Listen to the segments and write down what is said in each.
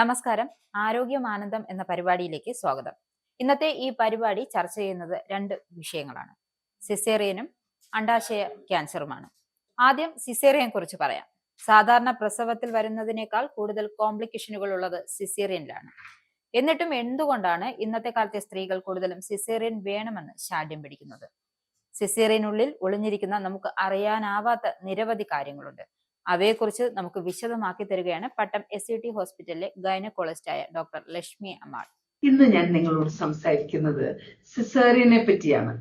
നമസ്കാരം. ആരോഗ്യമാനന്ദം എന്ന പരിപാടിയിലേക്ക് സ്വാഗതം. ഇന്നത്തെ ഈ പരിപാടി ചർച്ച ചെയ്യുന്നത് രണ്ട് വിഷയങ്ങളാണ്: സിസേറിയനും അണ്ഡാശയ ക്യാൻസറുമാണ്. ആദ്യം സിസേറിയനെ കുറിച്ച് പറയാം. സാധാരണ പ്രസവത്തിൽ വരുന്നതിനേക്കാൾ കൂടുതൽ കോംപ്ലിക്കേഷനുകൾ ഉള്ളത് സിസേറിയനിലാണ്. എന്നിട്ടും എന്തുകൊണ്ടാണ് ഇന്നത്തെ കാലത്തെ സ്ത്രീകൾ കൂടുതലും സിസേറിയൻ വേണമെന്ന് ശാഠ്യം പിടിക്കുന്നത്? സിസേറിയനുള്ളിൽ ഒളിഞ്ഞിരിക്കുന്ന നമുക്ക് അറിയാനാവാത്ത നിരവധി കാര്യങ്ങളുണ്ട്. അവയെക്കുറിച്ച് നമുക്ക് വിശദമാക്കി തരികയാണ് പട്ടം SCT ഹോസ്പിറ്റലിലെ ഗൈനക്കോളജിസ്റ്റായ ഡോക്ടർ ലക്ഷ്മി അമ്മാൾ. ഇന്ന് ഞാൻ നിങ്ങളോട് സംസാരിക്കുന്നത് സിസേറിയനെ പറ്റിയാണ്.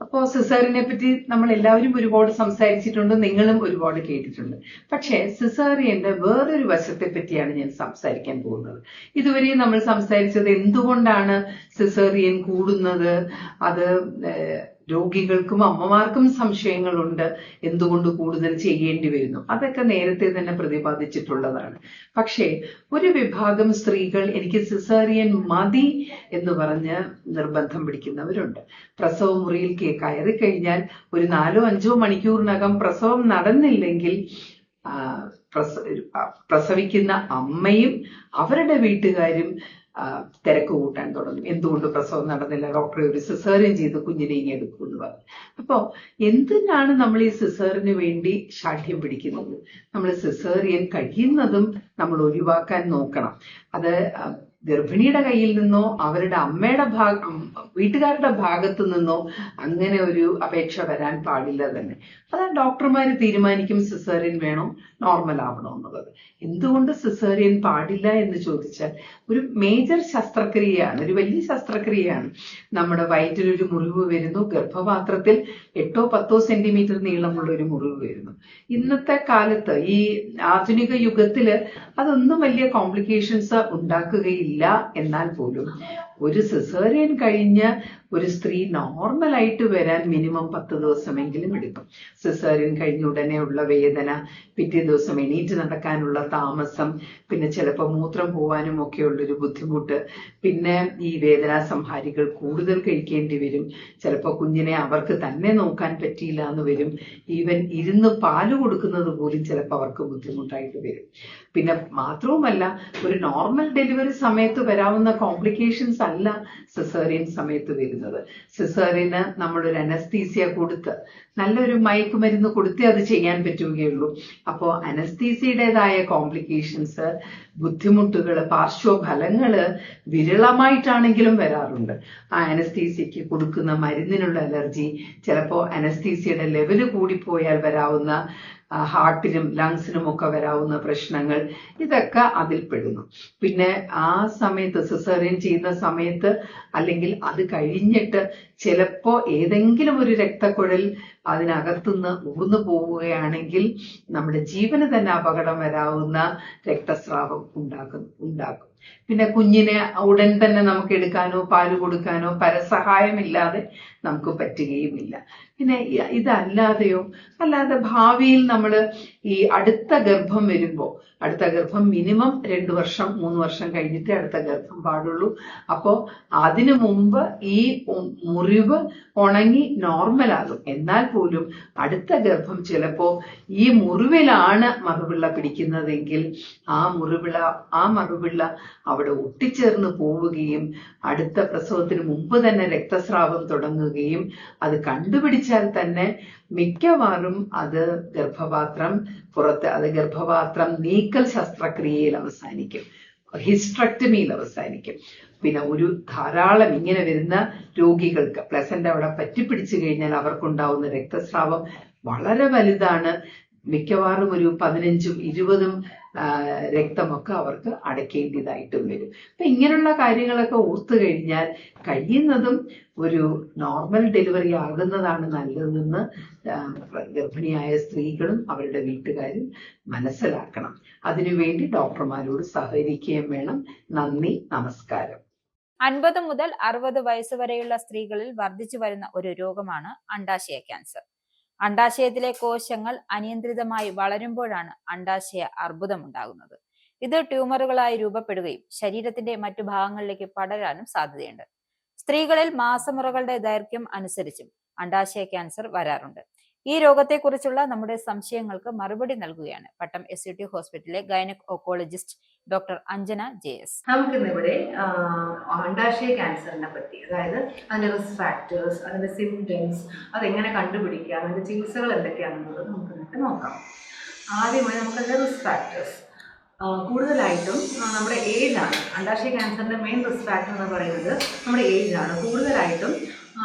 അപ്പോ സിസേറിയനെ പറ്റി നമ്മൾ എല്ലാവരും ഒരുപാട് സംസാരിച്ചിട്ടുണ്ട്, നിങ്ങളും ഒരുപാട് കേട്ടിട്ടുണ്ട്. പക്ഷേ സിസേറിയന്റെ വേറൊരു വശത്തെ പറ്റിയാണ് ഞാൻ സംസാരിക്കാൻ പോകുന്നത്. ഇതുവരെ നമ്മൾ സംസാരിച്ചത് എന്തുകൊണ്ടാണ് സിസേറിയൻ കൂടുന്നത്, അത് രോഗികൾക്കും അമ്മമാർക്കും സംശയങ്ങളുണ്ട്, എന്തുകൊണ്ട് കൂടുതൽ ചെയ്യേണ്ടി വരുന്നു, അതൊക്കെ നേരത്തെ തന്നെ പ്രതിപാദിച്ചിട്ടുള്ളതാണ്. പക്ഷേ ഒരു വിഭാഗം സ്ത്രീകൾ എനിക്ക് സിസേറിയൻ മതി എന്ന് പറഞ്ഞ് നിർബന്ധം പിടിക്കുന്നവരുണ്ട്. പ്രസവ മുറിയിൽ കയറി കഴിഞ്ഞാൽ ഒരു 4-5 മണിക്കൂറിനകം പ്രസവം നടന്നില്ലെങ്കിൽ പ്രസവിക്കുന്ന അമ്മയും അവരുടെ വീട്ടുകാരും തിരക്ക് കൂട്ടാൻ തുടങ്ങും. എന്തുകൊണ്ട് പ്രസവം നടന്നില്ല, ഡോക്ടറെ ഒരു സിസേറിയൻ ചെയ്ത് കുഞ്ഞിനെ ഇങ്ങെടുക്കൂ എന്ന് പറഞ്ഞു. അപ്പോ എന്തിനാണ് നമ്മൾ ഈ സിസേറിന് വേണ്ടി ശാഠ്യം പിടിക്കുന്നത്? നമ്മൾ സിസേറിയൻ കഴിയുന്നതും നമ്മൾ ഒഴിവാക്കാൻ നോക്കണം. അത് ഗർഭിണിയുടെ കയ്യിൽ നിന്നോ അവരുടെ അമ്മയുടെ വീട്ടുകാരുടെ ഭാഗത്തു നിന്നോ അങ്ങനെ ഒരു അപേക്ഷ വരാൻ പാടില്ല തന്നെ. അത് ഡോക്ടർമാര് തീരുമാനിക്കും സിസേറിയൻ വേണോ നോർമൽ ആവണോ എന്നുള്ളത്. എന്തുകൊണ്ട് സിസേറിയൻ പാടില്ല എന്ന് ചോദിച്ചാൽ, ഒരു മേജർ ശസ്ത്രക്രിയയാണ്, ഒരു വലിയ ശസ്ത്രക്രിയയാണ്. നമ്മുടെ വയറ്റിലൊരു മുറിവ് വരുന്നു, ഗർഭപാത്രത്തിൽ 8-10 സെന്റിമീറ്റർ നീളമുള്ള ഒരു മുറിവ് വരുന്നു. ഇന്നത്തെ കാലത്ത് ഈ ആധുനിക യുഗത്തില് അതൊന്നും വലിയ കോംപ്ലിക്കേഷൻസ് ഉണ്ടാക്കുകയില്ല. എന്നാൽ പോലും ഒരു സിസേറിയൻ കഴിഞ്ഞ് ഒരു സ്ത്രീ നോർമലായിട്ട് വരാൻ മിനിമം 10 ദിവസമെങ്കിലും എടുക്കും. സിസേറിയൻ കഴിഞ്ഞ ഉടനെ ഉള്ള വേദന, പിറ്റേ ദിവസം എണീറ്റ് നടക്കാനുള്ള താമസം, പിന്നെ ചിലപ്പോൾ മൂത്രം പോവാനും ഒക്കെ ഉള്ളൊരു ബുദ്ധിമുട്ട്, പിന്നെ ഈ വേദനാ സംഹാരികൾ കൂടുതൽ കഴിക്കേണ്ടി വരും. ചിലപ്പോൾ കുഞ്ഞിനെ അവർക്ക് തന്നെ നോക്കാൻ പറ്റിയില്ല എന്ന് വരും. ഈവൻ ഇരുന്ന് പാല് കൊടുക്കുന്നത് പോലും ചിലപ്പോൾ അവർക്ക് ബുദ്ധിമുട്ടായിട്ട് വരും. പിന്നെ മാത്രവുമല്ല, ഒരു നോർമൽ ഡെലിവറി സമയത്ത് വരാവുന്ന കോംപ്ലിക്കേഷൻസ് അല്ല സിസേറിയൻ സമയത്ത് വരുന്നത്. സിസേറിയന് നമ്മളൊരു അനസ്തീസിയ കൊടുത്ത് നല്ലൊരു മയക്കുമരുന്ന് കൊടുത്തേ അത് ചെയ്യാൻ പറ്റുകയുള്ളൂ. അപ്പോൾ അനസ്തീസിയുടേതായ കോംപ്ലിക്കേഷൻസ്, ബുദ്ധിമുട്ടുകള്, പാർശ്വഫലങ്ങള് വിരളമായിട്ടാണെങ്കിലും വരാറുണ്ട്. ആ അനസ്തീസിയക്ക് കൊടുക്കുന്ന മരുന്നിനുള്ള അലർജി, ചിലപ്പോൾ അനസ്തീസിയയുടെ ലെവല് കൂടിപ്പോയാൽ വരാവുന്ന ഹാർട്ടിനും ലങ്സിനും ഒക്കെ വരാവുന്ന പ്രശ്നങ്ങൾ, ഇതൊക്കെ അതിൽ പെടുന്നു. പിന്നെ ആ സമയത്ത് സിസേറിയൻ ചെയ്യുന്ന സമയത്ത് അല്ലെങ്കിൽ അത് കഴിഞ്ഞിട്ട് ചിലപ്പോ ഏതെങ്കിലും ഒരു രക്തക്കുഴൽ അതിനകത്തുനിന്ന് ഊർന്നു പോവുകയാണെങ്കിൽ നമ്മുടെ ജീവന് തന്നെ അപകടം വരാവുന്ന രക്തസ്രാവം ഉണ്ടാക്കും. പിന്നെ കുഞ്ഞിനെ ഉടൻ തന്നെ നമുക്ക് എടുക്കാനോ പാല് കൊടുക്കാനോ പരസഹായമില്ലാതെ നമുക്ക് പറ്റുകയുമില്ല. പിന്നെ അല്ലാതെ ഭാവിയിൽ നമ്മൾ ഈ അടുത്ത ഗർഭം വരുമ്പോൾ, അടുത്ത ഗർഭം മിനിമം 2 വർഷം 3 വർഷം കഴിഞ്ഞിട്ടേ അടുത്ത ഗർഭം പാടുള്ളൂ. അപ്പോ അതിനു മുമ്പ് ഈ മുറിവ് ഉണങ്ങി നോർമലാകും. എന്നാൽ പോലും അടുത്ത ഗർഭം ചിലപ്പോ ഈ മുറിവിലാണ് മറുപിള്ള പിടിക്കുന്നതെങ്കിൽ ആ മറുപിള്ള അവിടെ ഒട്ടിച്ചേർന്ന് പോവുകയും അടുത്ത പ്രസവത്തിന് മുമ്പ് തന്നെ രക്തസ്രാവം തുടങ്ങുകയും അത് കണ്ടുപിടിച്ചാൽ തന്നെ മിക്കവാറും അത് ഗർഭപാത്രം നീക്കൽ ശസ്ത്രക്രിയയിൽ അവസാനിക്കും, ഹിസ്റ്ററക്ടമിയിൽ അവസാനിക്കും. പിന്നെ ധാരാളം ഇങ്ങനെ വരുന്ന രോഗികൾക്ക് പ്ലസന്റ് അവിടെ പറ്റിപ്പിടിച്ചു കഴിഞ്ഞാൽ അവർക്കുണ്ടാവുന്ന രക്തസ്രാവം വളരെ വലുതാണ്. മിക്കവാറും ഒരു 15-20 രക്തമൊക്കെ അവർക്ക് അടയ്ക്കേണ്ടതായിട്ടും വരും. അപ്പൊ ഇങ്ങനെയുള്ള കാര്യങ്ങളൊക്കെ ഓർത്തു കഴിഞ്ഞാൽ കഴിയുന്നതും ഒരു നോർമൽ ഡെലിവറി ആകുന്നതാണ് നല്ലതെന്ന് ഗർഭിണിയായ സ്ത്രീകളും അവരുടെ വീട്ടുകാരും മനസ്സിലാക്കണം. അതിനുവേണ്ടി ഡോക്ടർമാരോട് സഹകരിക്കുകയും വേണം. നന്ദി, നമസ്കാരം. 50 മുതൽ 60 വയസ്സ് വരെയുള്ള സ്ത്രീകളിൽ വർദ്ധിച്ചു വരുന്ന ഒരു രോഗമാണ് അണ്ഡാശയ ക്യാൻസർ. അണ്ഡാശയത്തിലെ കോശങ്ങൾ അനിയന്ത്രിതമായി വളരുമ്പോഴാണ് അണ്ഡാശയ അർബുദം ഉണ്ടാകുന്നത്. ഇത് ട്യൂമറുകളായി രൂപപ്പെടുകയും ശരീരത്തിന്റെ മറ്റു ഭാഗങ്ങളിലേക്ക് പടരാനും സാധ്യതയുണ്ട്. സ്ത്രീകളിൽ മാസമുറകളുടെ ദൈർഘ്യം അനുസരിച്ചും അണ്ഡാശയ ക്യാൻസർ വരാറുണ്ട്. ഈ രോഗത്തെക്കുറിച്ചുള്ള നമ്മുടെ സംശയങ്ങൾക്ക് മറുപടി നൽകുകയാണ് പട്ടം SUT ഹോസ്പിറ്റലിലെ ഗൈനക് ഓക്കോളജിസ്റ്റ് ഡോക്ടർ അഞ്ജന JS. നമുക്കിന്നിവിടെ അണ്ഡാശയ ക്യാൻസറിനെ പറ്റി, അതായത് അതിൻ്റെ റിസ്ക് ഫാക്ടേഴ്സ്, അതിൻ്റെ സിംറ്റംസ്, അതെങ്ങനെ കണ്ടുപിടിക്കാം, അതിൻ്റെ ചികിത്സകൾ എന്തൊക്കെയാണെന്നുള്ളത് നമുക്ക് നോക്കാം. ആദ്യമായി നമുക്കതിൻ്റെ റിസ്ക് ഫാക്ടേഴ്സ്. കൂടുതലായിട്ടും നമ്മുടെ ഏജാണ്. അണ്ഡാശയ ക്യാൻസറിൻ്റെ മെയിൻ റിസ്ക് ഫാക്ടർ എന്ന് പറയുന്നത് നമ്മുടെ ഏജാണ്. കൂടുതലായിട്ടും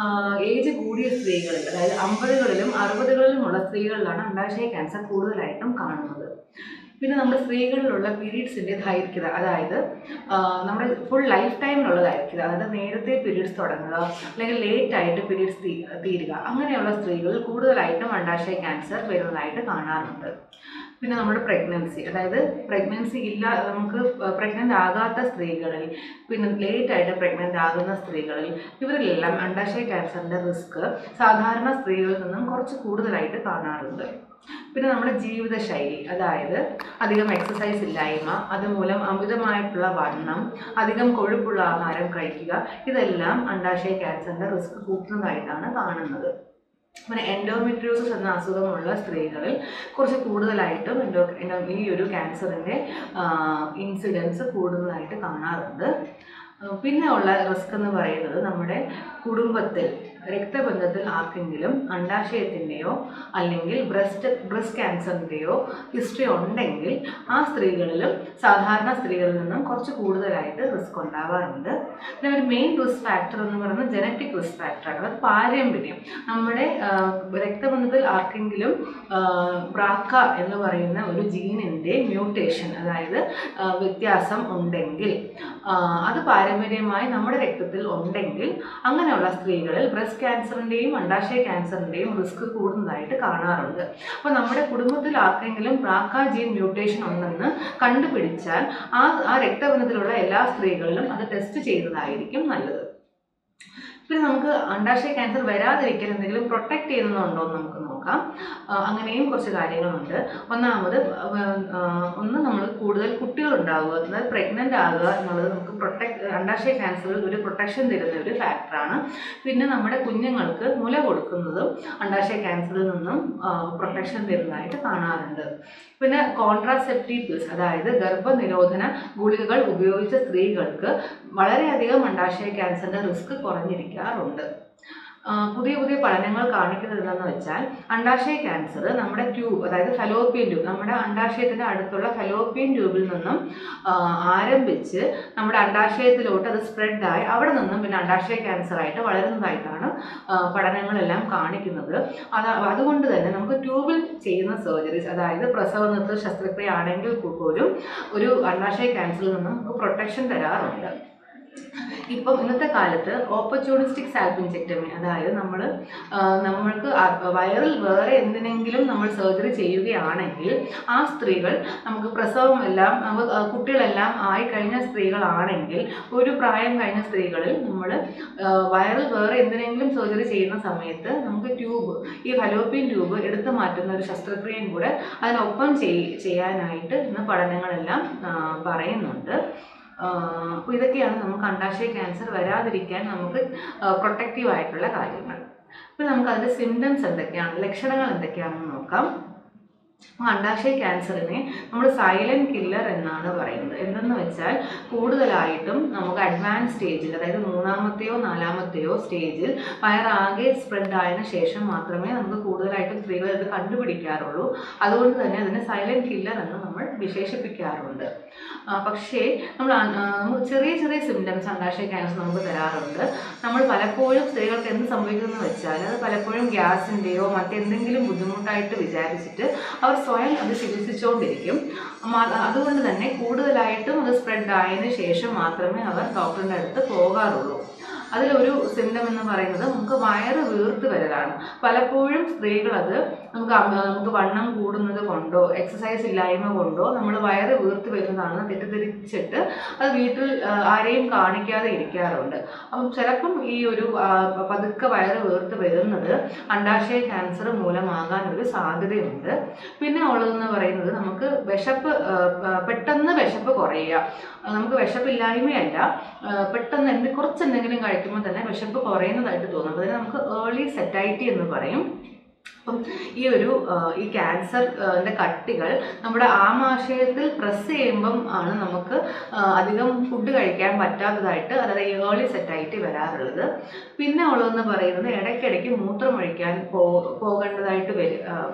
ഏജ് കൂടിയ സ്ത്രീകളിൽ, അതായത് 50കളിലും 60കളിലുമുള്ള സ്ത്രീകളിലാണ് അണ്ഡാശയ ക്യാൻസർ കൂടുതലായിട്ടും കാണുന്നത്. പിന്നെ നമ്മുടെ സ്ത്രീകളിലുള്ള പീരീഡ്സിൻ്റെ ദൈർഘ്യത, അതായത് നമ്മുടെ ഫുൾ ലൈഫ് ടൈമിലുള്ള ദൈർഘ്യത, അതായത് നേരത്തെ പീരീഡ്സ് തുടങ്ങുക അല്ലെങ്കിൽ ലേറ്റ് ആയിട്ട് പീരീഡ്സ് തീരുക, അങ്ങനെയുള്ള സ്ത്രീകളിൽ കൂടുതലായിട്ടും അണ്ഡാശയ ക്യാൻസർ വരുന്നതായിട്ട് കാണാറുണ്ട്. പിന്നെ നമ്മുടെ പ്രഗ്നൻസി, അതായത് നമുക്ക് പ്രഗ്നൻ്റ് ആകാത്ത സ്ത്രീകളിൽ, പിന്നെ ലേറ്റ് ആയിട്ട് പ്രഗ്നൻ്റ് ആകുന്ന സ്ത്രീകളിൽ, ഇവരിലെല്ലാം അണ്ഡാശയ ക്യാൻസറിൻ്റെ റിസ്ക് സാധാരണ സ്ത്രീകളിൽ നിന്നും കുറച്ച് കൂടുതലായിട്ട് കാണാറുണ്ട്. പിന്നെ നമ്മുടെ ജീവിതശൈലി, അതായത് അധികം എക്സസൈസ് ഇല്ലായ്മ, അതുമൂലം അമിതമായിട്ടുള്ള വണ്ണം, അധികം കൊഴുപ്പുള്ള ആഹാരം കഴിക്കുക, ഇതെല്ലാം അണ്ഡാശയ ക്യാൻസറിൻ്റെ റിസ്ക് കൂട്ടുന്നതായിട്ടാണ് കാണുന്നത്. പിന്നെ എൻഡോമെട്രിയോസിസ് എന്ന അസുഖമുള്ള സ്ത്രീകളിൽ കുറച്ച് കൂടുതലായിട്ടും ഈ ഒരു ക്യാൻസറിൻ്റെ ഇൻസിഡൻസ് കൂടുതലായിട്ട് കാണാറുണ്ട്. പിന്നെ ഉള്ള റിസ്ക് എന്ന് പറയുന്നത് നമ്മുടെ കുടുംബത്തിൽ രക്തബന്ധത്തിൽ ആർക്കെങ്കിലും അണ്ഡാശയത്തിൻ്റെയോ അല്ലെങ്കിൽ ബ്രസ്റ്റ് ക്യാൻസറിൻ്റെയോ ഹിസ്റ്ററി ഉണ്ടെങ്കിൽ ആ സ്ത്രീകളിലും സാധാരണ സ്ത്രീകളിൽ നിന്നും കുറച്ച് കൂടുതലായിട്ട് റിസ്ക് ഉണ്ടാവാറുണ്ട്. പിന്നെ ഒരു മെയിൻ റിസ്ക് ഫാക്ടർ എന്ന് പറയുന്നത് ജനറ്റിക് റിസ്ക് ഫാക്ടറാണ്, അതായത് പാരമ്പര്യം. നമ്മുടെ രക്തബന്ധത്തിൽ ആർക്കെങ്കിലും ബ്രാക്ക എന്ന് പറയുന്ന ഒരു ജീനിൻ്റെ മ്യൂട്ടേഷൻ, അതായത് വ്യത്യാസം ഉണ്ടെങ്കിൽ, അത് പാരമ്പര്യമായി നമ്മുടെ രക്തത്തിൽ ഉണ്ടെങ്കിൽ അങ്ങനെയുള്ള സ്ത്രീകളിൽ ബ്രസ്റ്റ് ക്യാൻസറിൻ്റെയും അണ്ഡാശയ ക്യാൻസറിൻ്റെയും റിസ്ക് കൂടുന്നതായിട്ട് കാണാറുണ്ട്. അപ്പോൾ നമ്മുടെ കുടുംബത്തിൽ ആർക്കെങ്കിലും ബ്രാക്ക ജീൻ മ്യൂട്ടേഷൻ ഉണ്ടെന്ന് കണ്ടുപിടിച്ചാൽ ആ രക്തബന്ധത്തിലുള്ള എല്ലാ സ്ത്രീകളിലും അത് ടെസ്റ്റ് ചെയ്യുന്നതായിരിക്കും നല്ലത്. പിന്നെ നമുക്ക് അണ്ഡാശയ ക്യാൻസർ വരാതിരിക്കാൻ എന്തെങ്കിലും പ്രൊട്ടക്റ്റ് ചെയ്യുന്നുണ്ടോ എന്ന് നമുക്ക് നോക്കാം. അങ്ങനെയും കുറച്ച് കാര്യങ്ങളുണ്ട്. ഒന്നാമത് നമ്മൾ കൂടുതൽ കുട്ടികളുണ്ടാവുക, അതായത് പ്രഗ്നൻ്റ് ആകുക എന്നുള്ളത് നമുക്ക് അണ്ഡാശയ ക്യാൻസറിൽ ഒരു പ്രൊട്ടക്ഷൻ തരുന്ന ഒരു ഫാക്ടറാണ്. പിന്നെ നമ്മുടെ കുഞ്ഞുങ്ങൾക്ക് മുല കൊടുക്കുന്നതും അണ്ഡാശയ ക്യാൻസറിൽ നിന്നും പ്രൊട്ടക്ഷൻ തരുന്നതായിട്ട് കാണാറുണ്ട്. പിന്നെ കോൺട്രാസെപ്റ്റീവ് പിൽസ്, അതായത് ഗർഭനിരോധന ഗുളികകൾ ഉപയോഗിച്ച സ്ത്രീകൾക്ക് വളരെയധികം അണ്ഡാശയ ക്യാൻസറിൻ്റെ റിസ്ക് കുറഞ്ഞിരിക്കാറുണ്ട്. പുതിയ പഠനങ്ങൾ കാണിക്കുന്നത് എന്താണെന്ന് വെച്ചാൽ അണ്ഡാശയ ക്യാൻസർ നമ്മുടെ ട്യൂബ്, അതായത് ഫലോപ്പിയൻ ട്യൂബ്, നമ്മുടെ അണ്ഡാശയത്തിൻ്റെ അടുത്തുള്ള ഫലോപ്പിയൻ ട്യൂബിൽ നിന്നും ആരംഭിച്ച് നമ്മുടെ അണ്ഡാശയത്തിലോട്ട് അത് സ്പ്രെഡായി അവിടെ നിന്നും പിന്നെ അണ്ഡാശയ ക്യാൻസറായിട്ട് വളരുന്നതായിട്ടാണ് പഠനങ്ങളെല്ലാം കാണിക്കുന്നത്. അതുകൊണ്ട് തന്നെ നമുക്ക് ട്യൂബിൽ ചെയ്യുന്ന സർജറീസ്, അതായത് പ്രസവ നിർത്തൽ ശസ്ത്രക്രിയ ആണെങ്കിൽ പോലും ഒരു അണ്ഡാശയ ക്യാൻസറിൽ നിന്നും നമുക്ക് പ്രൊട്ടക്ഷൻ തരാറുണ്ട്. ഇപ്പം ഇന്നത്തെ കാലത്ത് ഓപ്പർച്യൂണിസ്റ്റിക് സാൽപിൻജെക്ടമി, അതായത് നമ്മൾക്ക് വയറിൽ വേറെ എന്തിനെങ്കിലും നമ്മൾ സർജറി ചെയ്യുകയാണെങ്കിൽ ആ സ്ത്രീകൾ നമുക്ക് പ്രസവമെല്ലാം കുട്ടികളെല്ലാം ആയിക്കഴിഞ്ഞ സ്ത്രീകളാണെങ്കിൽ, ഒരു പ്രായം കഴിഞ്ഞ സ്ത്രീകളിൽ നമ്മൾ വയറിൽ വേറെ എന്തിനെങ്കിലും സർജറി ചെയ്യുന്ന സമയത്ത് നമുക്ക് ഈ ഫലോപ്പിയൻ ട്യൂബ് എടുത്തു മാറ്റുന്ന ഒരു ശസ്ത്രക്രിയയും കൂടെ അതിനൊപ്പം ചെയ്യാനായിട്ട് ഇന്ന് പഠനങ്ങളെല്ലാം പറയുന്നുണ്ട്. അപ്പോൾ ഇതൊക്കെയാണ് നമുക്ക് അണ്ഡാശയ ക്യാൻസർ വരാതിരിക്കാൻ നമുക്ക് പ്രൊട്ടക്റ്റീവ് ആയിട്ടുള്ള കാര്യങ്ങൾ. അപ്പോൾ നമുക്ക് അതിൻ്റെ സിംറ്റംസ് എന്തൊക്കെയാണ്, ലക്ഷണങ്ങൾ എന്തൊക്കെയാണെന്ന് നോക്കാം. അണ്ഡാശയ ക്യാൻസറിനെ നമ്മൾ സൈലന്റ് കില്ലർ എന്നാണ് പറയുന്നത്. എന്തെന്ന് വെച്ചാൽ കൂടുതലായിട്ടും നമുക്ക് അഡ്വാൻസ് സ്റ്റേജിൽ, അതായത് 3ാമത്തെയോ 4ാമത്തെയോ സ്റ്റേജിൽ വയറാകെ സ്പ്രെഡ് ആയതിനു ശേഷം മാത്രമേ നമുക്ക് കൂടുതലായിട്ടും സ്ത്രീകൾ ഇത് കണ്ടുപിടിക്കാറുള്ളൂ. അതുകൊണ്ട് തന്നെ അതിനെ സൈലന്റ് കില്ലർ എന്ന് നമ്മൾ വിശേഷിപ്പിക്കാറുണ്ട്. പക്ഷേ നമുക്ക് ചെറിയ സിംറ്റംസ് അണ്ഡാശയ ക്യാൻസർ നമുക്ക് തരാറുണ്ട്. നമ്മൾ പലപ്പോഴും സ്ത്രീകൾക്ക് എന്ത് സംഭവിക്കുന്നതെന്ന് വെച്ചാൽ അത് പലപ്പോഴും ഗ്യാസിൻ്റെയോ മറ്റെന്തെങ്കിലും ബുദ്ധിമുട്ടായിട്ട് വിചാരിച്ചിട്ട് അവർ സ്വയം അത് ചികിത്സിച്ചുകൊണ്ടിരിക്കും. അതുകൊണ്ട് തന്നെ കൂടുതലായിട്ടും അത് സ്പ്രെഡ് ആയതിനു ശേഷം മാത്രമേ അവർ ഡോക്ടറിൻ്റെ അടുത്ത് പോകാറുള്ളൂ. അതിലൊരു സിംറ്റം എന്ന് പറയുന്നത് നമുക്ക് വയറ് വീർത്ത് വരലാണ്. പലപ്പോഴും സ്ത്രീകൾ അത് നമുക്ക് വണ്ണം കൂടുന്നത് കൊണ്ടോ എക്സസൈസ് ഇല്ലായ്മ കൊണ്ടോ നമ്മൾ വയറ് വീർത്ത് വരുന്നതാണെന്ന് തെറ്റിദ്ധരിച്ചിട്ട് അത് വീട്ടിൽ ആരെയും കാണിക്കാതെ ഇരിക്കാറുണ്ട്. അപ്പം ചിലപ്പം ഈ ഒരു പതുക്കെ വയറ് വീർത്ത് വരുന്നത് അണ്ഡാശയ ക്യാൻസർ മൂലമാകാനൊരു സാധ്യതയുണ്ട്. പിന്നെ ഉള്ളതെന്ന് പറയുന്നത് നമുക്ക് പെട്ടെന്ന് വിശപ്പ് കുറയുക. നമുക്ക് വിശപ്പില്ലായ്മയല്ല, പെട്ടെന്ന് കുറച്ചെന്തെങ്കിലും കഴിക്കുമ്പോൾ തന്നെ വിശപ്പ് കുറയുന്നതായിട്ട് തോന്നും. അതിന് നമുക്ക് ഏർലി സെറ്റൈറ്റി എന്ന് പറയും. അപ്പം ഈ ക്യാൻസറിന്റെ കട്ടികൾ നമ്മുടെ ആമാശയത്തിൽ പ്രസ് ചെയ്യുമ്പം ആണ് നമുക്ക് അധികം ഫുഡ് കഴിക്കാൻ പറ്റാത്തതായിട്ട്, അതായത് ഏർലി സെറ്റായിട്ട് വരാറുള്ളത്. പിന്നെ ഉള്ളതെന്ന് പറയുന്നത് ഇടയ്ക്കിടയ്ക്ക് മൂത്രം ഒഴിക്കാൻ പോകേണ്ടതായിട്ട്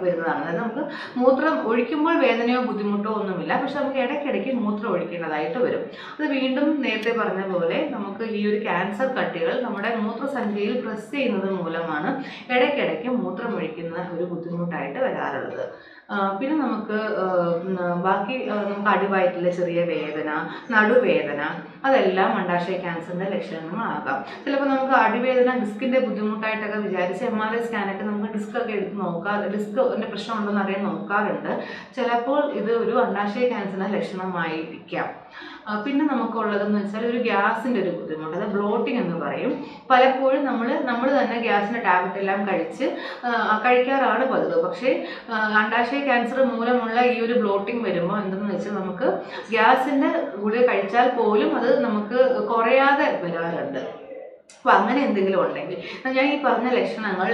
വരുന്നതാണ്. അതായത് നമുക്ക് മൂത്രം ഒഴിക്കുമ്പോൾ വേദനയോ ബുദ്ധിമുട്ടോ ഒന്നുമില്ല, പക്ഷെ നമുക്ക് ഇടയ്ക്കിടയ്ക്ക് മൂത്രം ഒഴിക്കേണ്ടതായിട്ട് വരും. അത് വീണ്ടും നേരത്തെ പറഞ്ഞ പോലെ നമുക്ക് ഈ ഒരു ക്യാൻസർ കട്ടികൾ നമ്മുടെ മൂത്രസഞ്ചിയിൽ പ്രസ് ചെയ്യുന്നത് മൂലമാണ് ഇടയ്ക്കിടയ്ക്ക് മൂത്രം ഒഴിക്കുന്ന ഒരു ബുദ്ധിമുട്ടായിട്ട് വരാറുള്ളത്. പിന്നെ നമുക്ക് ബാക്കി നമുക്ക് അടിവയറ്റിലെ ചെറിയ വേദന, നടുവേദന, അതെല്ലാം അണ്ഡാശയ ക്യാൻസറിന്റെ ലക്ഷണങ്ങളാകാം. ചിലപ്പോൾ നമുക്ക് അടിവേദന ഡിസ്കിന്റെ ബുദ്ധിമുട്ടായിട്ടൊക്കെ വിചാരിച്ച് MRI സ്കാനൊക്കെ നമുക്ക് ഡിസ്കൊക്കെ എടുത്ത് ഡിസ്കിന്റെ പ്രശ്നമുണ്ടോ എന്ന് അറിയാൻ നോക്കാറുണ്ട്. ചിലപ്പോൾ ഇത് ഒരു അണ്ഡാശയ ക്യാൻസറിന്റെ ലക്ഷണമായിരിക്കാം. പിന്നെ നമുക്കുള്ളതെന്ന് വെച്ചാൽ ഒരു ഗ്യാസിന്റെ ഒരു ബുദ്ധിമുട്ട്, അത് ബ്ലോട്ടിംഗ് എന്ന് പറയും. പലപ്പോഴും നമ്മൾ തന്നെ ഗ്യാസിന്റെ ടാബ്ലറ്റ് എല്ലാം കഴിക്കാറാണ് പതിവ്. പക്ഷേ അണ്ഡാശയ ക്യാൻസർ മൂലമുള്ള ഈ ഒരു ബ്ലോട്ടിംഗ് വരുമ്പോൾ എന്തെന്ന് വെച്ചാൽ നമുക്ക് ഗ്യാസിന്റെ ഗുളിക കഴിച്ചാൽ പോലും അത് നമുക്ക് കുറയാതെ വരാറുണ്ട്. അപ്പോൾ അങ്ങനെ എന്തെങ്കിലും ഉണ്ടെങ്കിൽ, ഞാൻ ഈ പറഞ്ഞ ലക്ഷണങ്ങൾ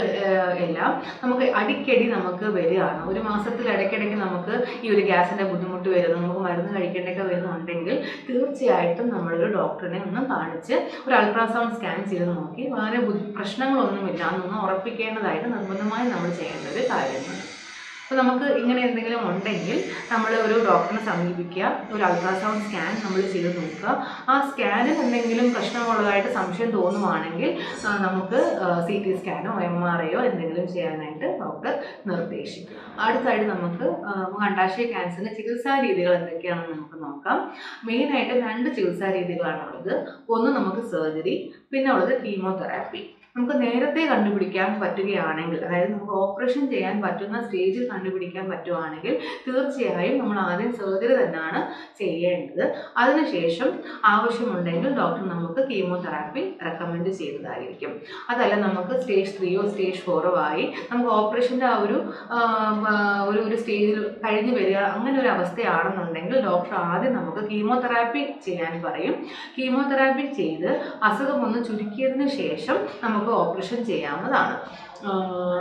എല്ലാം നമുക്ക് അടിക്കടി നമുക്ക് വരികയാണ്. ഒരു മാസത്തിൽ ഇടയ്ക്കിടയ്ക്ക് നമുക്ക് ഈ ഒരു ഗ്യാസിൻ്റെ ബുദ്ധിമുട്ട് വരുന്നു, നമുക്ക് മരുന്ന് കഴിക്കേണ്ടതൊക്കെ വരുന്നുണ്ടെങ്കിൽ തീർച്ചയായിട്ടും നമ്മളൊരു ഡോക്ടറിനെ ഒന്ന് കാണിച്ച് ഒരു അൾട്രാസൗണ്ട് സ്കാൻ ചെയ്ത് നോക്കി വളരെ പ്രശ്നങ്ങളൊന്നുമില്ല എന്നൊന്ന് ഉറപ്പിക്കേണ്ടതായിട്ട് നിർബന്ധമായും നമ്മൾ ചെയ്യേണ്ട ഒരു കാര്യമാണ്. അപ്പോൾ നമുക്ക് ഇങ്ങനെ എന്തെങ്കിലും ഉണ്ടെങ്കിൽ നമ്മൾ ഒരു ഡോക്ടറിനെ സമീപിക്കുക, ഒരു അൾട്രാസൗണ്ട് സ്കാൻ നമ്മൾ ചെയ്ത് നോക്കുക. ആ സ്കാനിൽ എന്തെങ്കിലും പ്രശ്നമുള്ളതായിട്ട് സംശയം തോന്നുവാണെങ്കിൽ നമുക്ക് CT സ്കാനോ MRIയോ എന്തെങ്കിലും ചെയ്യാനായിട്ട് ഡോക്ടർ നിർദ്ദേശിക്കും. അടുത്തായിട്ട് നമുക്ക് അണ്ഡാശയ ക്യാൻസറിന്റെ ചികിത്സാ രീതികൾ എന്തൊക്കെയാണെന്ന് നമുക്ക് നോക്കാം. മെയിനായിട്ട് 2 ചികിത്സാ രീതികളാണുള്ളത്. ഒന്ന് നമുക്ക് സർജറി, പിന്നെ ഉള്ളത് കീമോതെറാപ്പി. നമുക്ക് നേരത്തെ കണ്ടുപിടിക്കാൻ പറ്റുകയാണെങ്കിൽ, അതായത് നമുക്ക് ഓപ്പറേഷൻ ചെയ്യാൻ പറ്റുന്ന സ്റ്റേജിൽ കണ്ടുപിടിക്കാൻ പറ്റുവാണെങ്കിൽ തീർച്ചയായും നമ്മൾ ആദ്യം സർജറി തന്നെയാണ് ചെയ്യേണ്ടത്. അതിനുശേഷം ആവശ്യമുണ്ടെങ്കിൽ ഡോക്ടർ നമുക്ക് കീമോതെറാപ്പി റെക്കമെൻഡ് ചെയ്യുന്നതായിരിക്കും. അതല്ല നമുക്ക് സ്റ്റേജ് 3ഓ സ്റ്റേജ് 4ഓ ആയി നമുക്ക് ഓപ്പറേഷൻ്റെ ആ ഒരു സ്റ്റേജിൽ കഴിഞ്ഞ് വരിക, അങ്ങനെ ഒരു അവസ്ഥയാണെന്നുണ്ടെങ്കിൽ ഡോക്ടർ ആദ്യം നമുക്ക് കീമോതെറാപ്പി ചെയ്യാൻ പറയും. കീമോതെറാപ്പി ചെയ്ത് അസുഖം ഒന്ന് ചുരുക്കിയതിന് ശേഷം നമുക്ക് ഓപ്പറേഷൻ ചെയ്യാവുന്നതാണ്.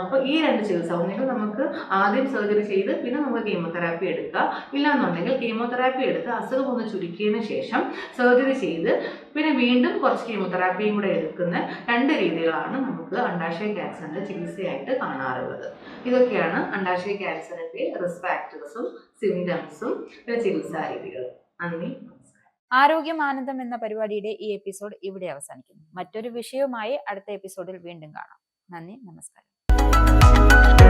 അപ്പോൾ ഈ 2 ചികിത്സ, ഒന്നെങ്കിൽ നമുക്ക് ആദ്യം സർജറി ചെയ്ത് പിന്നെ നമുക്ക് കീമോതെറാപ്പി എടുക്കുക, ഇല്ലാന്നുണ്ടെങ്കിൽ കീമോതെറാപ്പി എടുത്ത് അസുഖം ഒന്ന് ചുരുക്കിയതിന് ശേഷം സർജറി ചെയ്ത് പിന്നെ വീണ്ടും കുറച്ച് കീമോതെറാപ്പിയും കൂടെ എടുക്കുന്ന 2 രീതികളാണ് നമുക്ക് അണ്ഡാശയ ക്യാൻസറിന്റെ ചികിത്സയായിട്ട് കാണാറുള്ളത്. ഇതൊക്കെയാണ് അണ്ഡാശയ ക്യാൻസറിന്റെ റിസ്ക് ഫാക്ടേഴ്സും സിംറ്റംസും ചികിത്സാ രീതികളും. നന്ദി. ആരോഗ്യമാനന്ദം എന്ന പരിപാടിയുടെ ഈ എപ്പിസോഡ് ഇവിടെ അവസാനിക്കുന്നു. മറ്റൊരു വിഷയവുമായി അടുത്ത എപ്പിസോഡിൽ വീണ്ടും കാണാം. നന്ദി, നമസ്കാരം.